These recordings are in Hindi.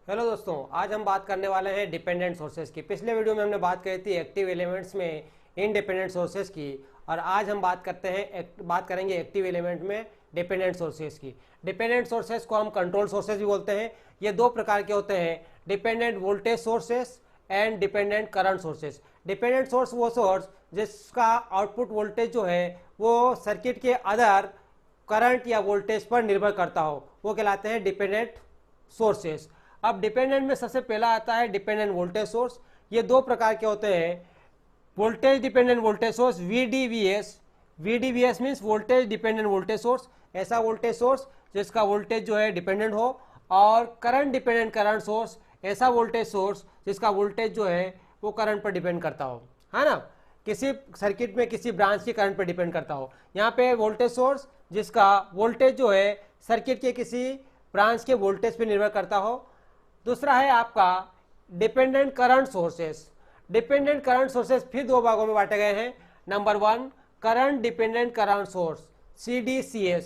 हेलो दोस्तों, आज हम बात करने वाले हैं डिपेंडेंट सोर्सेज की। पिछले वीडियो में हमने बात करी थी एक्टिव एलिमेंट्स में इनडिपेंडेंट सोर्सेज की, और आज हम बात करेंगे एक्टिव एलिमेंट में डिपेंडेंट सोर्सेज की। डिपेंडेंट सोर्सेज को हम कंट्रोल सोर्सेज भी बोलते हैं। ये दो प्रकार के होते हैं, dependent voltage sources and dependent current sources. Dependent source वो सोर्स जिसका आउटपुट वोल्टेज जो है वो सर्किट के अदर करंट या वोल्टेज पर निर्भर करता हो, वो कहलाते हैं डिपेंडेंट सोर्सेज। अब डिपेंडेंट में सबसे पहला आता है डिपेंडेंट वोल्टेज सोर्स। ये दो प्रकार के होते हैं, voltage dependent voltage source VDVS। VDVS means voltage dependent voltage source, ऐसा वोल्टेज सोर्स जिसका वोल्टेज जो है डिपेंडेंट हो। और करंट डिपेंडेंट करंट सोर्स, ऐसा वोल्टेज सोर्स जिसका वोल्टेज जो है वो करंट पर डिपेंड करता हो, है ना, किसी सर्किट में किसी ब्रांच की करंट पर डिपेंड करता हो। यहाँ पे वोल्टेज सोर्स जिसका वोल्टेज जो है सर्किट के किसी ब्रांच के वोल्टेज पर निर्भर करता हो। दूसरा है आपका dependent current sources. Dependent current sources फिर दो भागों में बांटे गए हैं। Number 1 current dependent current source, CDCS।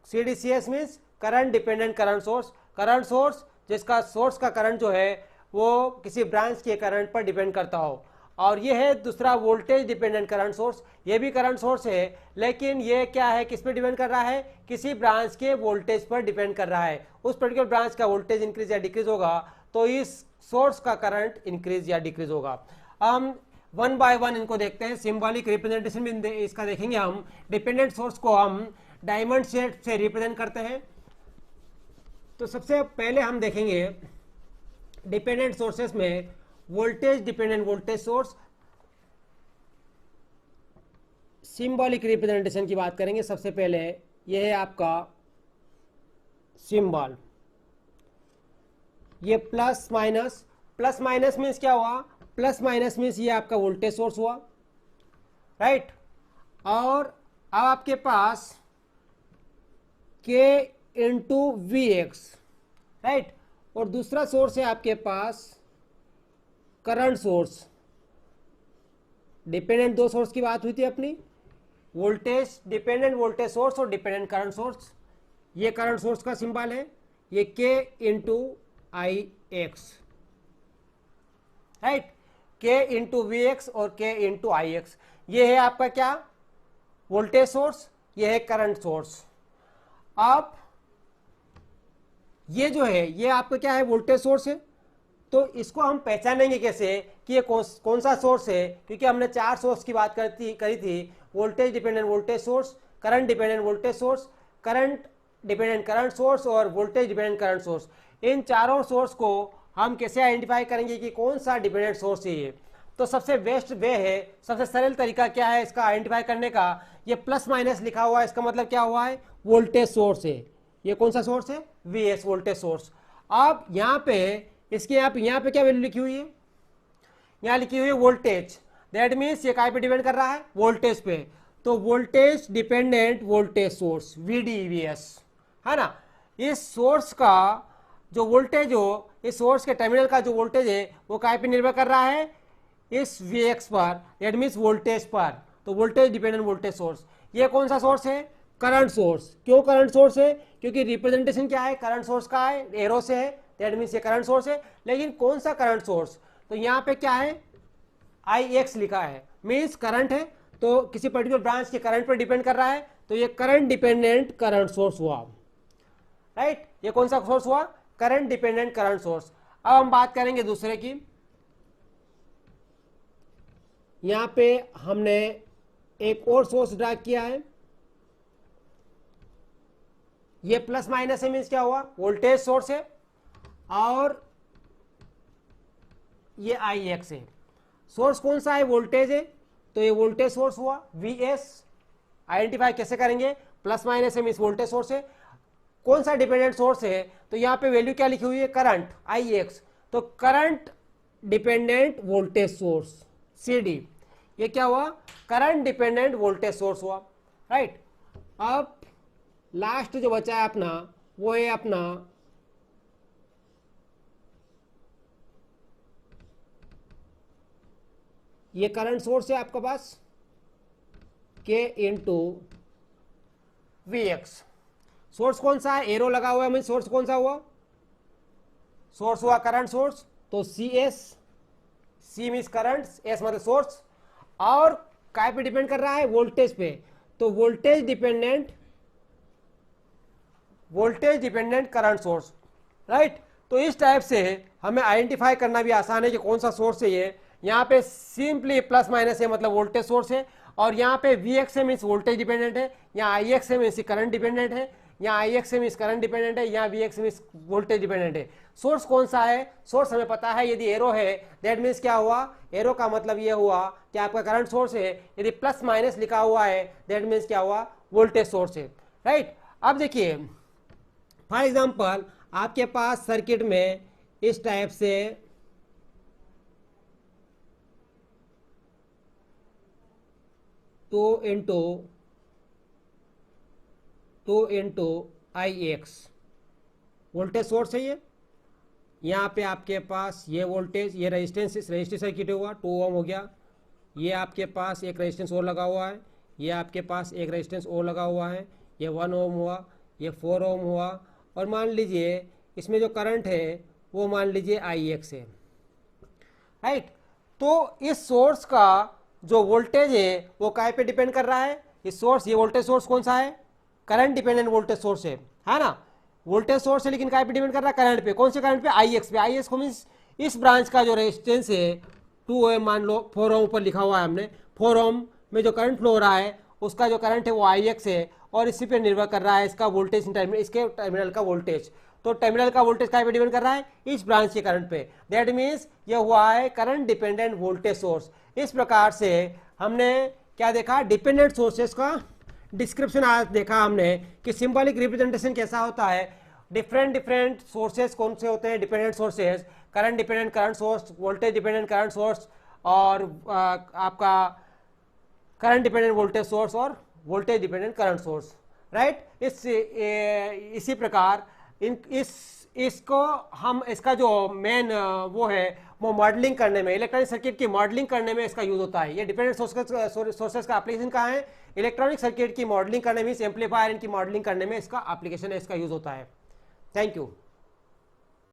CDCS means current dependent current source, current source जिसका सोर्स का करंट जो है वो किसी ब्रांच के करंट पर डिपेंड करता हो। और ये है दूसरा वोल्टेज डिपेंडेंट करंट सोर्स। ये भी करंट सोर्स है, लेकिन ये क्या है, किस पे डिपेंड कर रहा है, किसी ब्रांच के वोल्टेज पर डिपेंड कर रहा है। उस पर्टिकुलर ब्रांच का वोल्टेज इंक्रीज या डिक्रीज होगा तो इस सोर्स का करंट इंक्रीज या डिक्रीज होगा। हम वन बाय वन इनको देखते हैं, सिंबॉलिक रिप्रेजेंटेशन भी इसका देखेंगे हम। डिपेंडेंट सोर्स को हम डायमंड शेप से रिप्रेजेंट करते हैं। तो सबसे पहले हम देखेंगे डिपेंडेंट सोर्सेस में voltage dependent voltage source. Symbolic representation की बात करेंगे। सबसे पहले यह है आपका सिंबल, ये plus minus. Plus minus means क्या हुआ, प्लस माइनस मीन्स ये आपका वोल्टेज सोर्स हुआ, राइट। और अब आपके पास K इंटू VX, राइट। और दूसरा सोर्स है आपके पास करंट सोर्स। डिपेंडेंट दो सोर्स की बात हुई थी अपनी, वोल्टेज डिपेंडेंट वोल्टेज सोर्स और डिपेंडेंट करंट सोर्स। ये करंट सोर्स का सिंबल है, ये K into IX, right. K into VX और K इंटू IX, ये है आपका क्या, वोल्टेज सोर्स, ये है करंट सोर्स। अब ये जो है ये आपका क्या है, वोल्टेज सोर्स है। तो इसको हम पहचानेंगे कैसे कि ये कौन सा सोर्स है, क्योंकि हमने चार सोर्स की बात करी थी, voltage dependent voltage source, current dependent voltage source, current dependent current source और वोल्टेज डिपेंडेंट करंट सोर्स। इन चारों सोर्स को हम कैसे आइडेंटिफाई करेंगे कि कौन सा डिपेंडेंट सोर्स है ये। तो सबसे बेस्ट वे है, सबसे सरल तरीका क्या है इसका आइडेंटिफाई करने का, ये प्लस माइनस लिखा हुआ है, इसका मतलब क्या हुआ है, वोल्टेज सोर्स है। ये कौन सा सोर्स है, VS वोल्टेज सोर्स। अब यहाँ पे इसके यहाँ पे क्या वैल्यू लिखी हुई है, यहाँ लिखी हुई है वोल्टेज। दैट मीन्स ये काय पे डिपेंड कर रहा है, वोल्टेज पे। तो voltage dependent voltage source VDVS, है ना। इस सोर्स का जो वोल्टेज हो, इस सोर्स के टर्मिनल का जो वोल्टेज है वो काय पे निर्भर कर रहा है, इस VX पर, दैट मीन्स वोल्टेज पर। तो वोल्टेज डिपेंडेंट वोल्टेज सोर्स। ये कौन सा सोर्स है, करंट सोर्स। क्यों करंट सोर्स है, क्योंकि रिप्रेजेंटेशन क्या है, करंट सोर्स का है, एरो से है, दैट मीन्स ये करंट सोर्स है। लेकिन कौन सा करंट सोर्स, तो यहाँ पे क्या है, IX लिखा है, मीन्स करंट है, तो किसी पर्टिकुलर ब्रांच के करंट पर डिपेंड कर रहा है, तो ये करंट डिपेंडेंट करंट सोर्स हुआ, राइट। ये कौन सा सोर्स हुआ, करंट डिपेंडेंट करंट सोर्स। अब हम बात करेंगे दूसरे की। यहां पे हमने एक और सोर्स ड्रा किया है, ये प्लस माइनस है, मीन्स क्या हुआ, वोल्टेज सोर्स है, और ये IX है। सोर्स कौन सा है, वोल्टेज है, तो ये वोल्टेज सोर्स हुआ VS। आइडेंटिफाई कैसे करेंगे, प्लस माइनस है मीन्स वोल्टेज सोर्स है। कौन सा डिपेंडेंट सोर्स है, तो यहाँ पे वैल्यू क्या लिखी हुई है, करंट IX। तो current dependent voltage source CD, ये क्या हुआ, करंट डिपेंडेंट वोल्टेज सोर्स हुआ, राइट। अब लास्ट जो बचा है अपना, वो है अपना ये करंट सोर्स है आपके पास, K इंटू VX। सोर्स कौन सा है, एरो लगा हुआ है, मीन सोर्स कौन सा हुआ, सोर्स हुआ करंट सोर्स, तो C S, C means current, S मतलब सोर्स, और काय पे डिपेंड कर रहा है, वोल्टेज पे, तो voltage dependent current source, right. तो इस टाइप से हमें आइडेंटिफाई करना भी आसान है कि कौन सा सोर्स है ये। यहाँ पे सिंपली प्लस माइनस है मतलब वोल्टेज सोर्स है, और यहाँ पे वी एक्स है मीन्स वोल्टेज डिपेंडेंट है, यहाँ आई एक्स है मीन्स करंट डिपेंडेंट है, यहाँ I x means current dependent है, यहाँ V x means voltage dependent है। सोर्स कौन सा है, सोर्स हमें पता है, यदि एरो है दैट मीन्स क्या हुआ, एरो का मतलब ये हुआ कि आपका करंट सोर्स है, यदि प्लस माइनस लिखा हुआ है दैट मीन्स क्या हुआ, वोल्टेज सोर्स है, राइट। अब देखिए फॉर एग्जाम्पल आपके पास सर्किट में इस टाइप से 2 इंटू आई एक्स वोल्टेज सोर्स है ये। यहाँ पे आपके पास ये वोल्टेज, ये रेजिस्टेंस, रेजिस्टिव सर्किट हुआ, 2 ओम हो गया, ये आपके पास एक रेजिस्टेंस और लगा हुआ है, ये आपके पास एक रेजिस्टेंस और लगा हुआ है, ये 1 ओम हुआ, ये 4 ओम हुआ, और मान लीजिए इसमें जो करंट है वो मान लीजिए आई एक्स है, राइट। तो इस सोर्स का जो वोल्टेज है वो काय पे डिपेंड कर रहा है, इस सोर्स, ये वोल्टेज सोर्स कौन सा है, करंट डिपेंडेंट वोल्टेज सोर्स है ना, वोल्टेज सोर्स है, लेकिन काय पे डिपेंड कर रहा है, करंट पे। कौन से करंट पे, आई एक्स पे। आई एक्स को मीन्स इस ब्रांच का जो रेजिस्टेंस है 2 ओम, मान लो 4 ओम ऊपर लिखा हुआ है हमने, 4 ओम में जो करंट फ्लो हो रहा है उसका जो करंट है वो आई एक्स है, और इसी पे निर्भर कर रहा है इसका वोल्टेज, इसके टर्मिनल का वोल्टेज। तो टर्मिनल का वोल्टेज काय पे डिपेंड कर रहा है, इस ब्रांच के करंट पे, दैट मीन्स ये हुआ है करंट डिपेंडेंट वोल्टेज सोर्स। इस प्रकार से हमने क्या देखा, डिपेंडेंट सोर्सेस का डिस्क्रिप्शन आज देखा हमने कि सिंबॉलिक रिप्रेजेंटेशन कैसा होता है, डिफरेंट सोर्सेस कौन से होते हैं, dependent sources, current dependent current source, voltage dependent current source, और आपका करंट डिपेंडेंट वोल्टेज सोर्स और voltage dependent current source, right. इसी प्रकार इसको हम, इसका जो मेन वो है वो मॉडलिंग करने में, इलेक्ट्रॉनिक सर्किट की मॉडलिंग करने में इसका यूज होता है। ये डिपेंडेंट सोर्सेस का एप्लीकेशन कहाँ है, इलेक्ट्रॉनिक सर्किट की मॉडलिंग करने में, एम्पलीफायर इनकी मॉडलिंग करने में इसका एप्लीकेशन है, इसका यूज होता है। Thank you.